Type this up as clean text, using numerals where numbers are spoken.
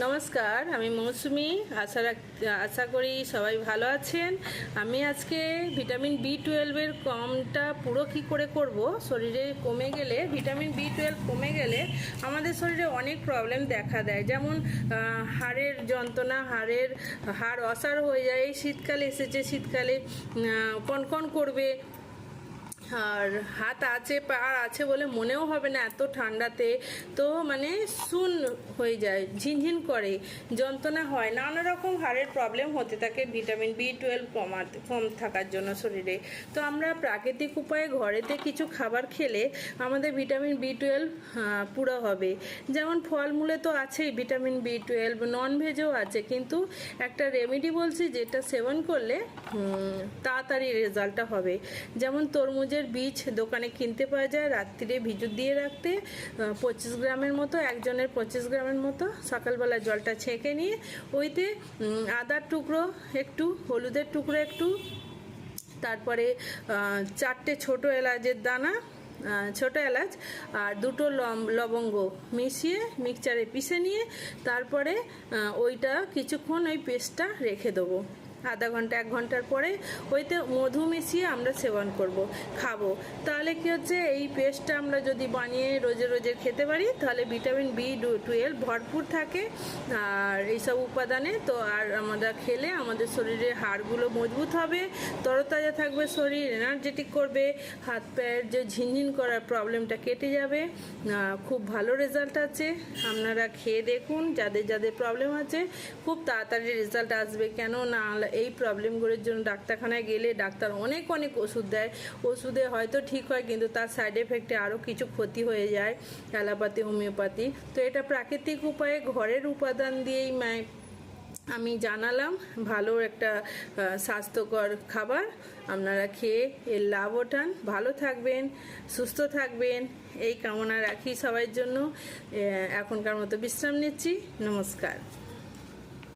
নমস্কার, আমি মৌসুমি। আশা করি সবাই ভালো আছেন। আমি আজকে ভিটামিন বি 12 কমটা পুরো কী করে করব। শরীরে কমে গেলে, ভিটামিন বি 12 কমে গেলে আমাদের শরীরে অনেক প্রবলেম দেখা দেয়। যেমন হাড়ের যন্ত্রণা, হাড় অসাড় হয়ে যায়। এই শীতকালে এসেছে, শীতকালে কনকন করবে, আর হাত আছে, পা আছে বলে মনেও হবে না এত ঠান্ডাতে। তো মানে শুন হয়ে যায়, ঝিনঝিন করে, যন্ত্রণা হয়, নানা রকম হাড়ের প্রবলেম হতে থাকে ভিটামিন বি 12 কম থাকার জন্য শরীরে। তো আমরা প্রাকৃতিক উপায়ে ঘরেতে কিছু খাবার খেলে আমাদের ভিটামিন বি 12 পুরো হবে। যেমন ফলমূলে তো আছেই ভিটামিন বি 12, ননভেজও আছে, কিন্তু একটা রেমেডি বলছি যেটা সেবন করলে তাড়াতাড়ি রেজাল্টটা হবে। যেমন তরমুজের বীজ দোকানে কিনতে পাওয়া যায়, রাত্রিরে ভিজু দিয়ে রাখতে 25 গ্রামের মতো, একজনের 25 গ্রামের মতো, সকালবেলা জলটা ছেঁকে নিয়ে ওইতে আদার টুকরো একটু, হলুদের টুকরো একটু, তারপরে 4টে ছোটো এলাচের দানা, ছোটো এলাচ আর 2টো লবঙ্গ মিশিয়ে মিক্সচারে পিষে নিয়ে তারপরে ওইটা কিছুক্ষণ ওই পেস্টটা রেখে দেবো। আধা ঘন্টা 1 ঘন্টার পরে ওইতে মধু মিশিয়ে আমরা সেবন খাবো। তাহলে কি হচ্ছে, এই পেস্টটা আমরা যদি বানিয়ে রোজে খেতে পারি তাহলে ভিটামিন বি 12 ভরপুর থাকে আর এইসব উপাদানে। তো আর আমরা খেলে আমাদের শরীরের হাড়গুলো মজবুত হবে, তরতাজা থাকবে, শরীর এনার্জেটিক করবে, হাত পায়ের যে ঝিনঝিন করার প্রবলেমটা কেটে যাবে। খুব ভালো রেজাল্ট আছে, আপনারা খেয়ে দেখুন। যাদের প্রবলেম আছে খুব তাড়াতাড়ি রেজাল্ট আসবে। কেন না, এই প্রবলেমগুলোর জন্য ডাক্তারখানায় গেলে ডাক্তার অনেক ওষুধ দেয়, ওষুধে হয়তো ঠিক হয় কিন্তু তার সাইড এফেক্টে আরও কিছু ক্ষতি হয়ে যায়, অ্যালোপ্যাথি, হোমিওপ্যাথি। তো এটা প্রাকৃতিক উপায়ে ঘরের উপাদান দিয়েই আমি জানালাম, ভালো একটা স্বাস্থ্যকর খাবার। আপনারা খেয়ে এর লাভ ওঠান, ভালো থাকবেন, সুস্থ থাকবেন, এই কামনা রাখি সবার জন্য। এখনকার মতো বিশ্রাম নিচ্ছি। নমস্কার।